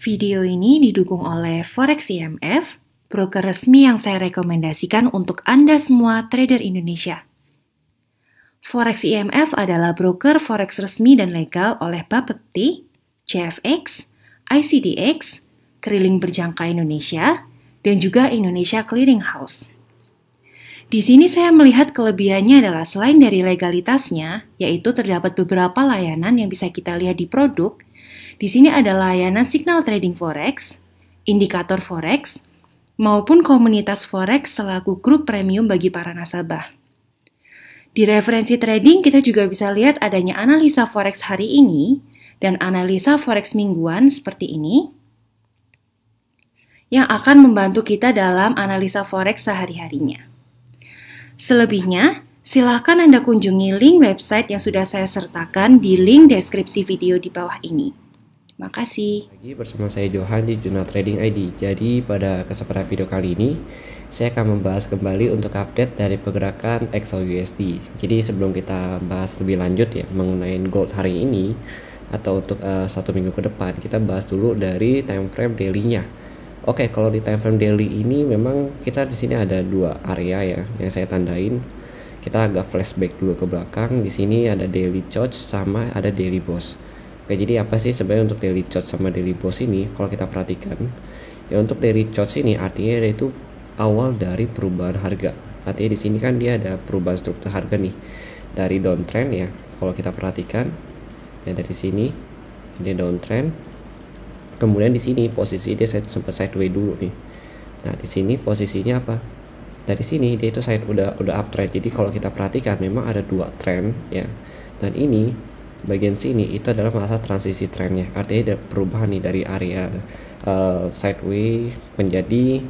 Video ini didukung oleh Forex IMF, broker resmi yang saya rekomendasikan untuk Anda semua trader Indonesia. Forex IMF adalah broker forex resmi dan legal oleh Bapepti, CFX, ICDX, Keriling Berjangka Indonesia, dan juga Indonesia Clearing House. Di sini saya melihat kelebihannya adalah selain dari legalitasnya, yaitu terdapat beberapa layanan yang bisa kita lihat di produk. Di sini ada layanan signal trading forex, indikator forex, maupun komunitas forex selaku grup premium bagi para nasabah. Di referensi trading kita juga bisa lihat adanya analisa forex hari ini dan analisa forex mingguan seperti ini yang akan membantu kita dalam analisa forex sehari-harinya. Selebihnya, silakan Anda kunjungi link website yang sudah saya sertakan di link deskripsi video di bawah ini. Makasih. Lagi bersama saya Johan di Jurnal Trading ID. Jadi pada kesempatan video kali ini saya akan membahas kembali untuk update dari pergerakan XAUUSD. Jadi sebelum kita bahas lebih lanjut ya mengenai gold hari ini atau untuk 1 minggu ke depan, kita bahas dulu dari time frame daily-nya. Oke, kalau di time frame daily ini memang kita di sini ada 2 area ya yang saya tandain. Kita agak flashback dulu ke belakang. Di sini ada daily chart sama ada daily boss. Oke, jadi apa sih sebenarnya untuk daily chart sama daily boss ini? Kalau kita perhatikan, ya untuk daily chart ini artinya yaitu awal dari perubahan harga. Artinya di sini kan dia ada perubahan struktur harga nih dari downtrend ya. Kalau kita perhatikan ya dari sini ini downtrend. Kemudian di sini posisi dia sempat sideways dulu nih. Nah, di sini posisinya apa? Dari sini dia itu udah uptrend. Jadi kalau kita perhatikan memang ada 2 trend ya. Dan ini bagian sini itu adalah masa transisi trennya. Artinya ada perubahan nih dari area sideways menjadi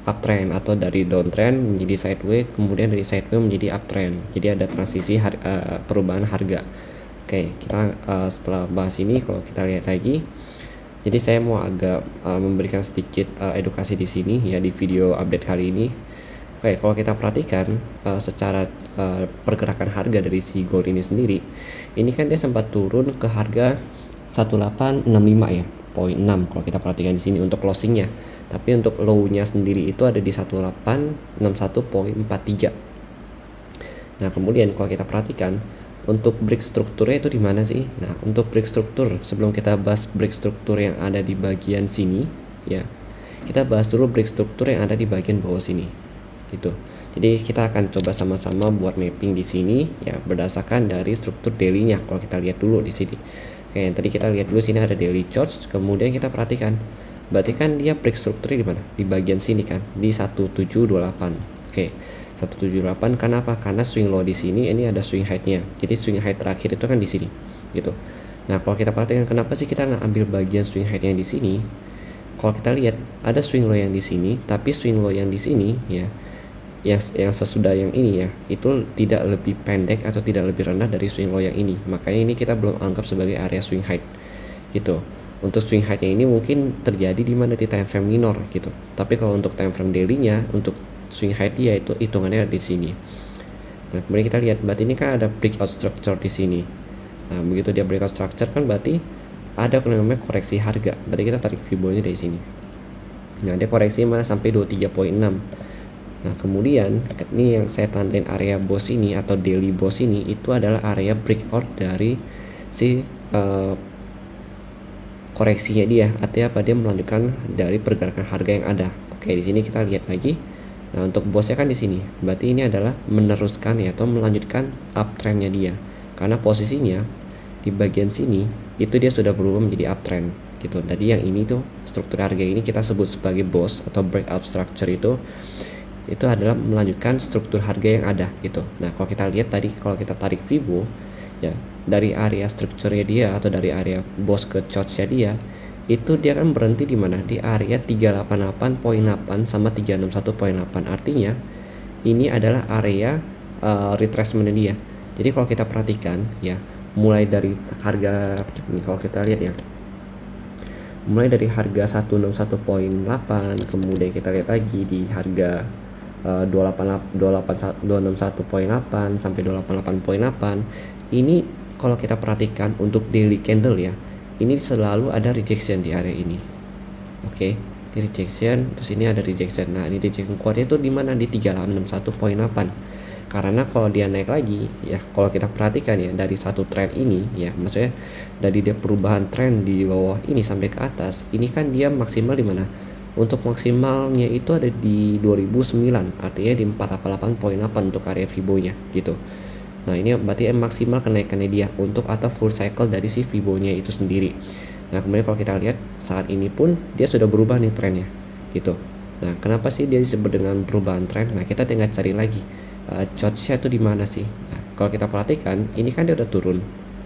uptrend atau dari downtrend menjadi sideways, kemudian dari sideways menjadi uptrend. Jadi ada transisi perubahan harga. Oke, kita setelah bahas ini kalau kita lihat lagi, jadi saya mau agak memberikan sedikit edukasi di sini ya di video update kali ini. Oke, kalau kita perhatikan secara pergerakan harga dari si gold ini sendiri, ini kan dia sempat turun ke harga 1865 ya, 0.6 kalau kita perhatikan di sini untuk closingnya. Tapi untuk low-nya sendiri itu ada di 1861.43. Nah, kemudian kalau kita perhatikan untuk break strukturnya itu di mana sih? Nah, untuk break struktur, sebelum kita bahas break struktur yang ada di bagian sini, ya, kita bahas dulu break struktur yang ada di bagian bawah sini, gitu. Jadi kita akan coba sama-sama buat mapping di sini, ya, berdasarkan dari struktur daily-nya. Kalau kita lihat dulu di sini, oke, yang tadi kita lihat dulu sini ada daily charts, kemudian kita perhatikan, berarti kan dia break strukturnya di mana? Di bagian sini kan, di 1728. Oke. 178 karena apa? Karena swing low di sini ini ada swing high-nya. Jadi swing high terakhir itu kan di sini, gitu. Nah, kalau kita perhatikan kenapa sih kita nggak ambil bagian swing high-nya di sini? Kalau kita lihat ada swing low yang di sini, tapi swing low yang di sini ya, yang sesudah yang ini ya, itu tidak lebih pendek atau tidak lebih rendah dari swing low yang ini. Makanya ini kita belum anggap sebagai area swing high, gitu. Untuk swing high-nya ini mungkin terjadi di mana di time frame minor, gitu. Tapi kalau untuk time frame daily-nya, untuk swing high dia itu hitungannya di sini. Nah, kemudian kita lihat berarti ini kan ada breakout structure di sini. Nah, begitu dia breakout structure kan berarti ada namanya koreksi harga. Berarti kita tarik Fibonacci dari sini. Nah, dia koreksi mana sampai 23.6. Nah, kemudian ini yang saya tandain area boss ini atau daily boss ini itu adalah area breakout dari si koreksinya dia. Artinya apa? Dia melanjutkan dari pergerakan harga yang ada. Oke, di sini kita lihat lagi. Nah, untuk bosnya kan di sini, berarti ini adalah meneruskan ya atau melanjutkan uptrendnya dia. Karena posisinya di bagian sini itu dia sudah berubah menjadi uptrend gitu. Jadi yang ini tuh struktur harga ini kita sebut sebagai boss atau breakout structure itu adalah melanjutkan struktur harga yang ada gitu. Nah, kalau kita lihat tadi kalau kita tarik Fibo ya dari area strukturnya dia atau dari area boss ke chartnya dia, itu dia kan berhenti di mana? Di area 388.8 sama 361.8. Artinya ini adalah area retracement dia. Jadi kalau kita perhatikan ya, mulai dari harga ini kalau kita lihat ya. Mulai dari harga 161.8, kemudian kita lihat lagi di harga 261.8 sampai 288.8. Ini kalau kita perhatikan untuk daily candle ya, ini selalu ada rejection di area ini. Oke, ini rejection, terus ini ada rejection. Nah, ini rejection kuatnya itu di mana? Di 3861.8. Karena kalau dia naik lagi, ya kalau kita perhatikan ya dari satu tren ini, ya maksudnya dari dia perubahan tren di bawah ini sampai ke atas, ini kan dia maksimal di mana? Untuk maksimalnya itu ada di 2009, artinya di 488.8 untuk area Fibo-nya gitu. Nah, ini berarti maksimal kenaikannya dia untuk atau full cycle dari si Fibo-nya itu sendiri. Nah, kemudian kalau kita lihat saat ini pun dia sudah berubah nih trennya gitu. Nah, kenapa sih dia disebut dengan perubahan tren? Nah, kita tinggal cari lagi chartnya itu di mana sih. Nah, kalau kita perhatikan ini kan dia udah turun.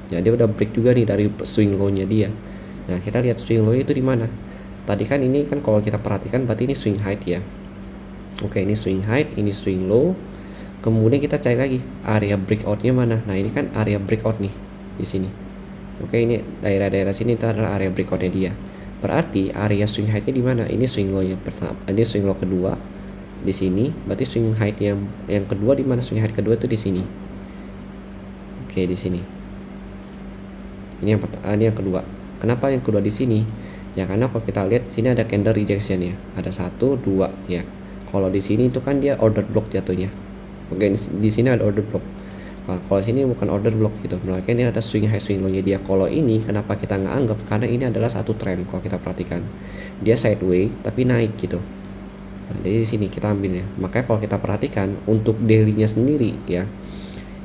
Ya, dia udah break juga nih dari swing low-nya dia. Nah, kita lihat swing low itu di mana? Tadi kan ini kan kalau kita perhatikan berarti ini swing high ya. Oke, ini swing high, ini swing low. Kemudian kita cari lagi area breakout-nya mana. Nah, ini kan area breakout nih di sini. Oke, ini daerah-daerah sini itu adalah area breakout-nya dia. Berarti area swing high-nya di mana? Ini swing low yang pertama, ini swing low kedua di sini. Berarti swing high yang kedua di mana? Swing high kedua itu di sini. Oke, di sini. Ini yang kedua. Kenapa yang kedua di sini? Ya karena kalau kita lihat sini ada candle rejection ya. Ada 1, 2 ya. Kalau di sini itu kan dia order block jatuhnya. Oke, di sini ada order block. Nah, kalau sini bukan order block gitu. Maka ini ada swing high swing low-nya dia. Kalau ini kenapa kita nggak anggap? Karena ini adalah satu trend kalau kita perhatikan. Dia sideways tapi naik gitu. Nah, dari sini kita ambil ya. Makanya kalau kita perhatikan untuk daily-nya sendiri ya.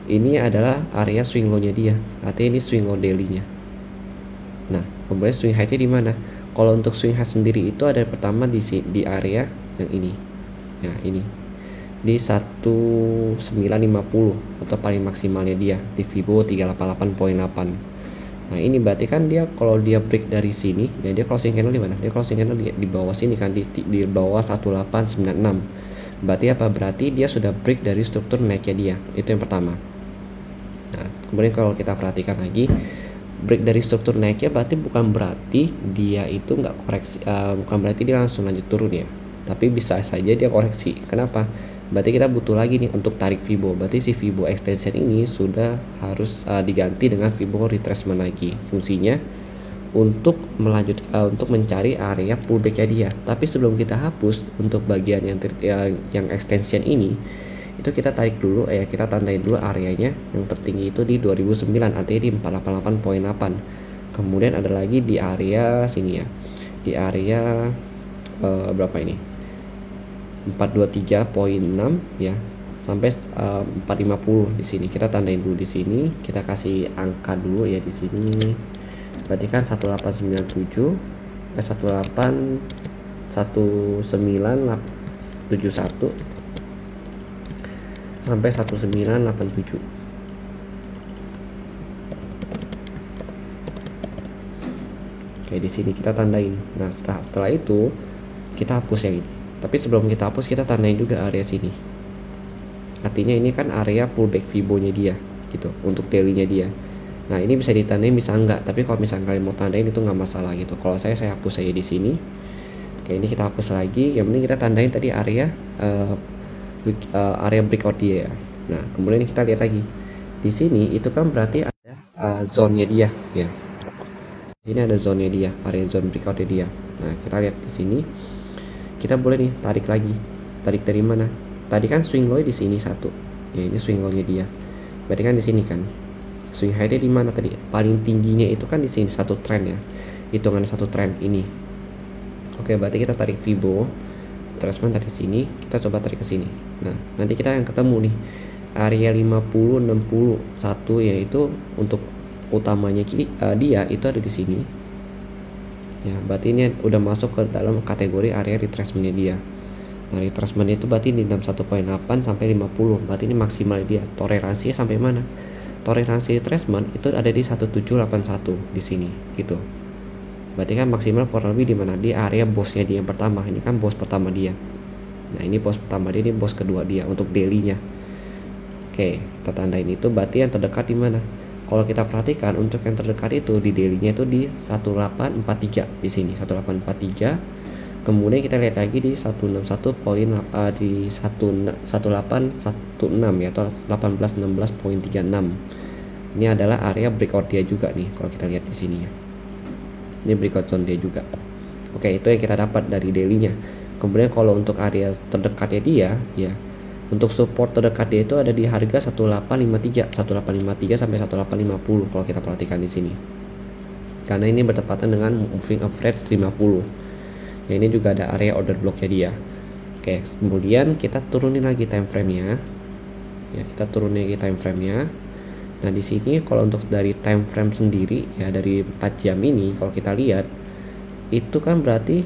Ini adalah area swing low-nya dia. Artinya ini swing low daily-nya. Nah, kemudian swing high-nya di mana? Kalau untuk swing high sendiri itu ada pertama di area yang ini. Ya, ini. Di 1950 atau paling maksimalnya dia di Fibo 388.8. Nah, ini berarti kan dia kalau dia break dari sini, ya dia closing candle di mana? Dia closing candle di bawah sini kan di bawah 1896. Berarti apa? Berarti dia sudah break dari struktur naiknya dia. Itu yang pertama. Nah, kemudian kalau kita perhatikan lagi break dari struktur naiknya berarti bukan berarti dia itu nggak koreksi, bukan berarti dia langsung lanjut turun ya, tapi bisa saja dia koreksi. Kenapa? Berarti kita butuh lagi nih untuk tarik Fibo. Berarti si Fibo extension ini sudah harus diganti dengan Fibo retracement lagi. Fungsinya untuk untuk mencari area pullback-nya dia. Tapi sebelum kita hapus untuk bagian yang extension ini, itu kita tarik dulu kita tandain dulu areanya yang tertinggi itu di 2009, artinya di 488.8. kemudian ada lagi di area sini ya, di area berapa ini, 423.6 ya, sampai 450 di sini. Kita tandain dulu di sini, kita kasih angka dulu ya di sini. Berarti kan 1897 1971 sampai 1987. Oke, di sini kita tandain. Nah, setelah itu kita hapus yang ini. Tapi sebelum kita hapus, kita tandain juga area sini. Artinya ini kan area pullback Fibo-nya dia gitu, untuk daily-nya dia. Nah, ini bisa ditandain bisa enggak, tapi kalau misalnya kalian mau tandain itu nggak masalah gitu. Kalau saya hapus aja di sini. Oke, ini kita hapus lagi. Yang penting kita tandain tadi area area breakout dia ya. Nah, kemudian kita lihat lagi di sini itu kan berarti ada zone-nya dia ya. Di sini ada zone-nya dia, area zone breakout-nya dia. Nah, kita lihat di sini. Kita boleh nih tarik lagi. Tarik dari mana? Tadi kan swing low di sini satu. Ya, ini swing low-nya dia. Berarti kan di sini kan. Swing high-nya di mana tadi? Paling tingginya itu kan di sini satu trend ya. Hitungan satu trend ini. Oke, berarti kita tarik Fibo retracement dari sini, kita coba tarik ke sini. Nah, nanti kita yang ketemu nih area 5061 yaitu untuk utamanya dia itu ada di sini. Ya, berarti ini udah masuk ke dalam kategori area retracement-nya dia. Nah, retracement itu berarti di 61.8 sampai 50. Berarti ini maksimal dia. Toleransinya sampai mana? Toleransi retracement itu ada di 1781 di sini gitu. Berarti kan maksimal kurang lebih di mana? Di area bosnya dia yang pertama. Ini kan bos pertama dia. Nah, ini bos pertama dia, ini bos kedua dia untuk daily-nya. Oke, kita tandain itu. Berarti yang terdekat di mana? Kalau kita perhatikan untuk yang terdekat itu di daily-nya itu di 1843 di sini, 1843. Kemudian kita lihat lagi di 161 di 1816 ya, atau 1816.36. Ini adalah area breakout dia juga nih kalau kita lihat di sini ya. Ini breakout zone dia juga. Oke, itu yang kita dapat dari daily-nya. Kemudian kalau untuk area terdekatnya dia, ya untuk support terdekat dia itu ada di harga 1853 sampai 1850 kalau kita perhatikan di sini. Karena ini bertepatan dengan moving average 50. Ya, ini juga ada area order blocknya dia. Oke, kemudian kita turunin lagi time frame-nya. Ya, kita turunin lagi time frame-nya. Nah, di sini kalau untuk dari time frame sendiri ya dari 4 jam ini kalau kita lihat itu kan berarti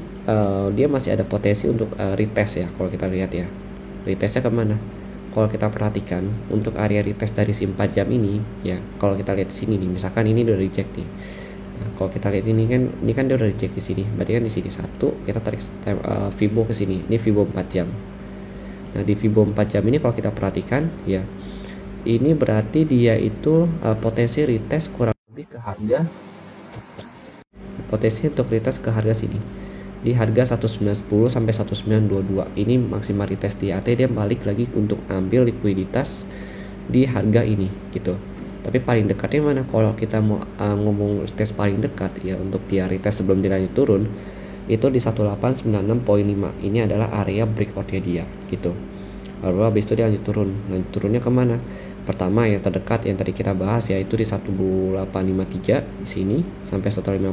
dia masih ada potensi untuk retest ya kalau kita lihat ya. Retestnya kemana? Kalau kita perhatikan untuk area retest dari si 4 jam ini ya, kalau kita lihat di sini nih, misalkan ini udah reject nih. Nah, kalau kita lihat ini kan dia udah reject di sini. Berarti kan di sini satu kita tarik Fibo ke sini. Ini Fibo 4 jam. Nah, di Fibo 4 jam ini kalau kita perhatikan ya, ini berarti dia itu potensi retest kurang lebih ke harga, potensi untuk retest ke harga sini di harga 1910 sampai 1922. Ini maksimal retest dia, artinya dia balik lagi untuk ambil likuiditas di harga ini gitu. Tapi paling dekatnya mana kalau kita mau ngomong retest paling dekat ya, untuk dia retest sebelum dia lanjut turun itu di 1896.5. Ini adalah area breakoutnya dia gitu. Lalu habis itu dia lanjut turunnya kemana? Pertama yang terdekat yang tadi kita bahas yaitu di 1853 di sini sampai 150.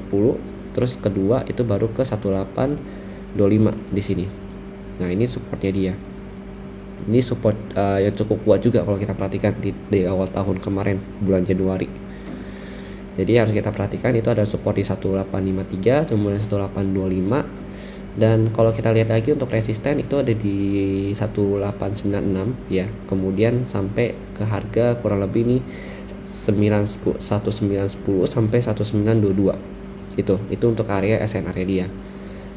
Terus kedua itu baru ke 1825 di sini. Nah, ini supportnya dia. Ini support yang cukup kuat juga kalau kita perhatikan di awal tahun kemarin bulan Januari. Jadi harus kita perhatikan itu ada support di 1853, kemudian 1825. Dan kalau kita lihat lagi untuk resisten itu ada di 1896 ya. Kemudian sampai ke harga kurang lebih nih 1910 sampai 1922. Itu untuk area SNR-nya dia.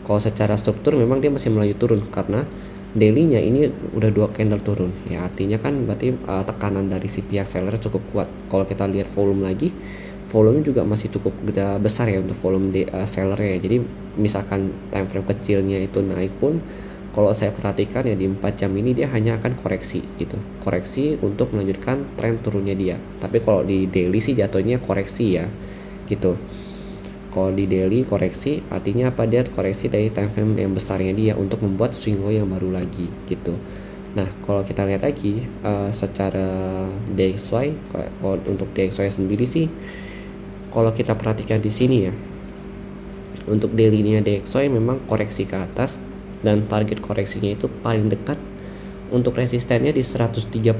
Kalau secara struktur memang dia masih melaju turun karena daily-nya ini udah 2 candle turun. Ya artinya kan berarti tekanan dari si pihak seller cukup kuat. Kalau kita lihat volume lagi, volume juga masih cukup besar ya untuk volume sellernya. Jadi misalkan time frame kecilnya itu naik pun, kalau saya perhatikan ya di 4 jam ini dia hanya akan koreksi gitu. Koreksi untuk melanjutkan tren turunnya dia. Tapi kalau di daily sih jatuhnya koreksi ya gitu. Kalau di daily koreksi artinya apa, dia koreksi dari time frame yang besarnya dia untuk membuat swing low yang baru lagi gitu. Nah, kalau kita lihat lagi secara DXY, kalau untuk DXY sendiri sih kalau kita perhatikan di sini ya, untuk daily-nya DXY memang koreksi ke atas dan target koreksinya itu paling dekat untuk resistennya di 103.46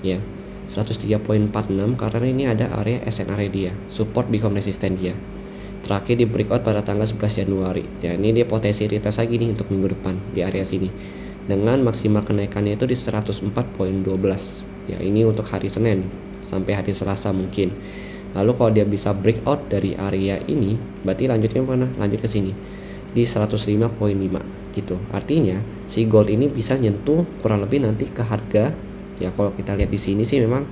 ya. 103.46 karena ini ada area SNR dia, support become resisten dia. Terakhir di breakout pada tanggal 11 Januari. Ya, ini dia potensi retest lagi nih untuk minggu depan di area sini. Dengan maksimal kenaikannya itu di 104.12. Ya, ini untuk hari Senin sampai hari Selasa mungkin. Lalu kalau dia bisa breakout dari area ini, berarti lanjutnya mana? Lanjut ke sini di 105.5 gitu. Artinya si gold ini bisa nyentuh kurang lebih nanti ke harga ya, kalau kita lihat di sini sih memang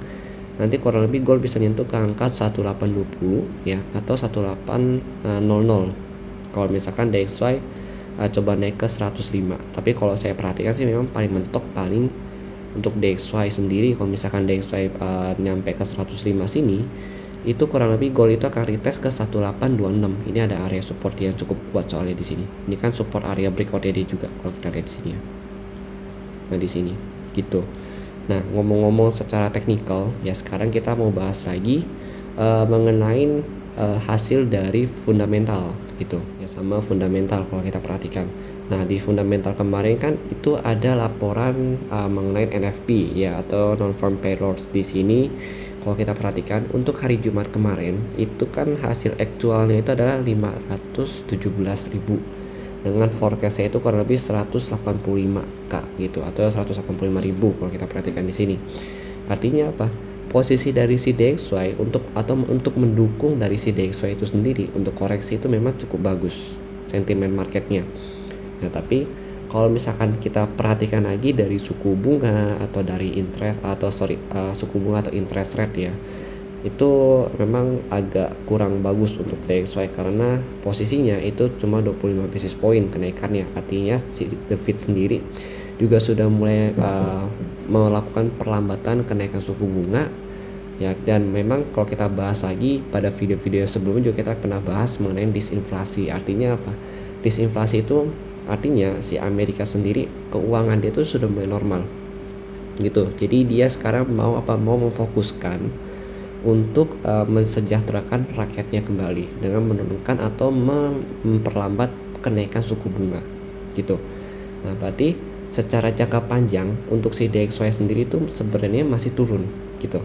nanti kurang lebih gold bisa nyentuh ke angka 1820 ya atau 1800 kalau misalkan DXY coba naik ke 105. Tapi kalau saya perhatikan sih memang paling mentok paling untuk DXY sendiri, kalau misalkan DXY nyampe ke 105 sini itu kurang lebih gold itu akan retest ke 1826. Ini ada area support yang cukup kuat soalnya di sini. Ini kan support area breakout-nya dia juga kalau kita lihat di sini ya. Nah, di sini gitu. Nah, ngomong-ngomong secara teknikal ya, sekarang kita mau bahas lagi mengenai hasil dari fundamental gitu ya, sama fundamental kalau kita perhatikan. Nah, di fundamental kemarin kan itu ada laporan mengenai NFP ya atau non-farm payrolls. Di sini kalau kita perhatikan untuk hari Jumat kemarin itu kan hasil aktualnya itu adalah 517.000 dengan forecastnya itu kurang lebih 185k gitu atau 185.000 kalau kita perhatikan di sini. Artinya apa? Posisi dari si DXY untuk mendukung dari si DXY itu sendiri untuk koreksi itu memang cukup bagus sentimen marketnya. Nah, tapi kalau misalkan kita perhatikan lagi dari suku bunga atau dari suku bunga atau interest rate ya, itu memang agak kurang bagus untuk DXY karena posisinya itu cuma 25 basis point kenaikannya. Artinya si The Fed sendiri juga sudah mulai melakukan perlambatan kenaikan suku bunga ya. Dan memang kalau kita bahas lagi pada video-video sebelumnya juga kita pernah bahas mengenai disinflasi. Artinya apa? Disinflasi itu artinya si Amerika sendiri keuangan dia itu sudah mulai normal gitu. Jadi dia sekarang mau memfokuskan untuk mensejahterakan rakyatnya kembali dengan menurunkan atau memperlambat kenaikan suku bunga gitu. Nah, berarti secara jangka panjang untuk si DXY sendiri itu sebenarnya masih turun gitu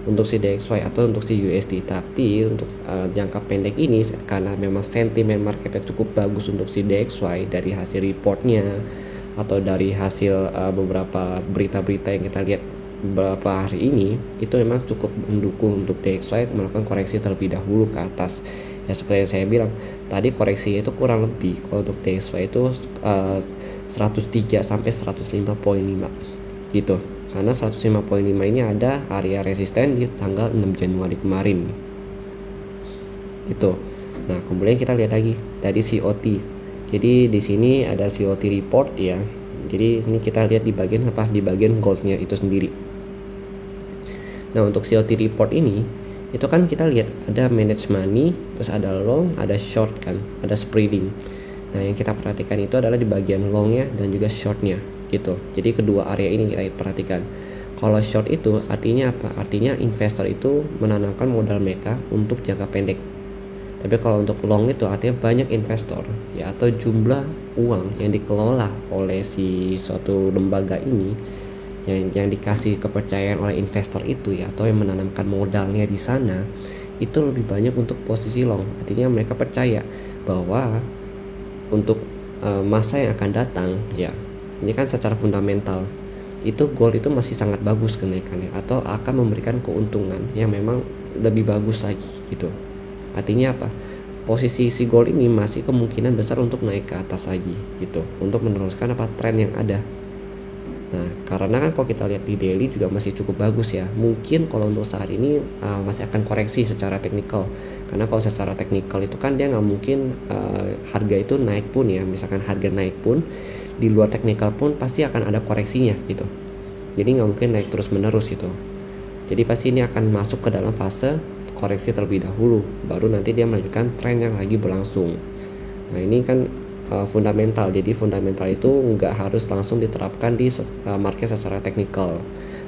untuk si DXY atau untuk si USD. Tapi untuk jangka pendek ini karena memang sentimen marketnya cukup bagus untuk si DXY dari hasil reportnya atau dari hasil beberapa berita-berita yang kita lihat beberapa hari ini, itu memang cukup mendukung untuk DXY melakukan koreksi terlebih dahulu ke atas. Ya seperti yang saya bilang tadi, koreksi itu kurang lebih kalau untuk DXY itu 103 sampai 105.5 gitu. Karena 105.5 ini ada area resisten di tanggal 6 Januari kemarin. Itu. Nah, kemudian kita lihat lagi dari COT. Jadi di sini ada COT report ya. Jadi ini kita lihat di bagian apa? Di bagian goldnya itu sendiri. Nah, untuk COT report ini itu kan kita lihat ada manage money, terus ada long, ada short kan, ada spreading. Nah, yang kita perhatikan itu adalah di bagian longnya dan juga shortnya gitu. Jadi kedua area ini kita perhatikan. Kalau short itu artinya apa? Artinya investor itu menanamkan modal mereka untuk jangka pendek. Tapi kalau untuk long itu artinya banyak investor ya, atau jumlah uang yang dikelola oleh si suatu lembaga ini yang dikasih kepercayaan oleh investor itu ya, atau yang menanamkan modalnya di sana itu lebih banyak untuk posisi long. Artinya mereka percaya bahwa untuk masa yang akan datang ya, ini kan secara fundamental itu gold itu masih sangat bagus kenaikannya atau akan memberikan keuntungan yang memang lebih bagus lagi gitu. Artinya apa? Posisi si gold ini masih kemungkinan besar untuk naik ke atas lagi gitu, untuk meneruskan apa tren yang ada. Nah, karena kan kalau kita lihat di daily juga masih cukup bagus ya. Mungkin kalau untuk saat ini masih akan koreksi secara teknikal. Karena kalau secara teknikal itu kan dia nggak mungkin harga itu naik pun ya. Misalkan harga naik pun di luar teknikal pun pasti akan ada koreksinya gitu. Jadi nggak mungkin naik terus menerus gitu. Jadi pasti ini akan masuk ke dalam fase koreksi terlebih dahulu, baru nanti dia melanjutkan tren yang lagi berlangsung. Nah, ini kan fundamental. Jadi fundamental itu nggak harus langsung diterapkan di market secara teknikal.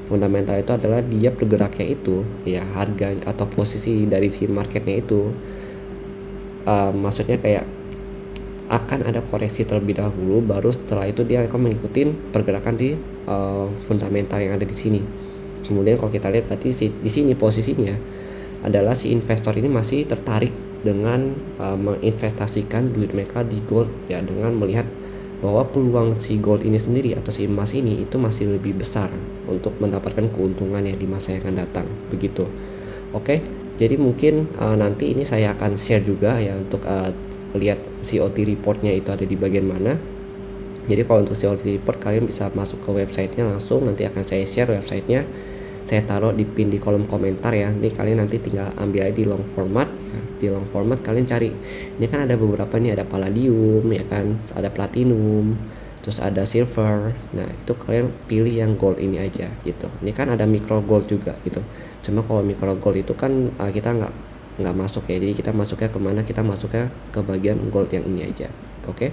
Fundamental itu adalah dia bergeraknya itu ya, harga atau posisi dari si marketnya itu maksudnya kayak akan ada koreksi terlebih dahulu, baru setelah itu dia akan mengikuti pergerakan di fundamental yang ada di sini. Kemudian kalau kita lihat berarti di sini posisinya adalah si investor ini masih tertarik dengan menginvestasikan duit mereka di gold ya, dengan melihat bahwa peluang si gold ini sendiri atau si emas ini itu masih lebih besar untuk mendapatkan keuntungan yang di masa yang akan datang begitu. Oke, jadi mungkin nanti ini saya akan share juga ya untuk lihat COT reportnya itu ada di bagian mana. Jadi kalau untuk COT report kalian bisa masuk ke websitenya langsung, nanti akan saya share websitenya. Saya taruh di pin di kolom komentar ya. Ini kalian nanti tinggal ambil aja di long format ya. Di long format kalian cari. Ini kan ada beberapa nih, ada palladium ya kan, ada platinum, terus ada silver. Nah, itu kalian pilih yang gold ini aja gitu. Ini kan ada micro gold juga gitu. Cuma kalau micro gold itu kan kita nggak masuk ya. Jadi kita masuknya kemana? Kita masuknya ke bagian gold yang ini aja. Oke.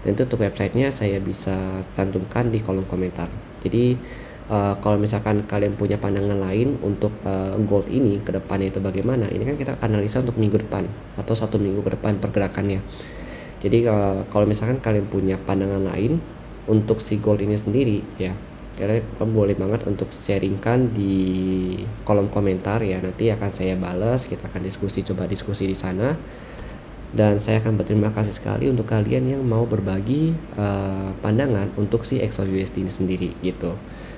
Dan itu untuk websitenya saya bisa cantumkan di kolom komentar. Jadi kalau misalkan kalian punya pandangan lain untuk gold ini ke depannya itu bagaimana, ini kan kita analisa untuk minggu depan atau 1 minggu ke depan pergerakannya. Jadi kalau misalkan kalian punya pandangan lain untuk si gold ini sendiri ya, kalian boleh banget untuk sharingkan di kolom komentar ya. Nanti akan saya balas, kita akan coba diskusi di sana. Dan saya akan berterima kasih sekali untuk kalian yang mau berbagi pandangan untuk si XAUUSD ini sendiri gitu.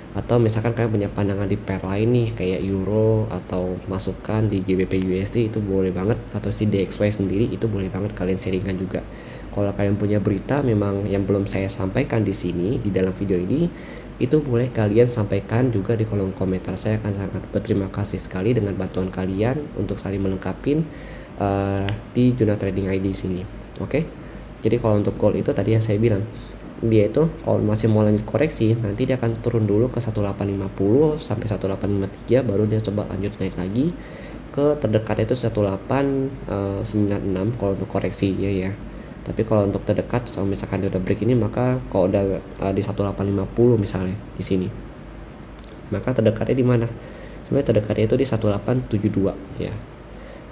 Atau misalkan kalian punya pandangan di pair lain nih kayak euro atau masukan di GBP USD, itu boleh banget, atau si DXY sendiri itu boleh banget kalian sharingkan juga. Kalau kalian punya berita memang yang belum saya sampaikan di sini di dalam video ini, itu boleh kalian sampaikan juga di kolom komentar. Saya akan sangat berterima kasih sekali dengan bantuan kalian untuk saling melengkapi di Juna Trading ID sini. Oke. Jadi kalau untuk gold itu tadi yang saya bilang dia itu kalau masih mau lanjut koreksi, nanti dia akan turun dulu ke 1850 sampai 1853, baru dia coba lanjut naik lagi ke terdekat itu 1896 kalau untuk koreksi ya. Tapi kalau untuk terdekat, kalau misalkan dia udah break ini, maka kalau udah di 1850 misalnya di sini, maka terdekatnya di mana? Sebenarnya terdekatnya itu di 1872 ya.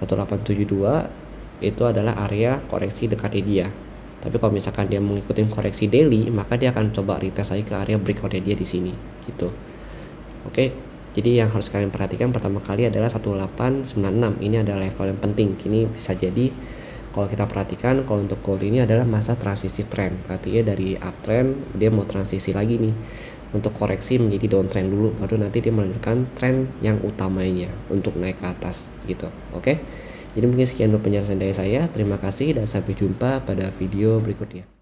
1872 itu adalah area koreksi dekatnya dia. Tapi kalau misalkan dia mengikuti koreksi daily, maka dia akan coba retest lagi ke area breakout dia di sini gitu. Oke, jadi yang harus kalian perhatikan pertama kali adalah 1896. Ini adalah level yang penting. Ini bisa jadi kalau kita perhatikan, kalau untuk gold ini adalah masa transisi trend. Artinya dari uptrend dia mau transisi lagi nih untuk koreksi menjadi downtrend dulu, baru nanti dia melanjutkan trend yang utamanya untuk naik ke atas gitu. Oke. Jadi mungkin sekian untuk penjelasan dari saya. Terima kasih dan sampai jumpa pada video berikutnya.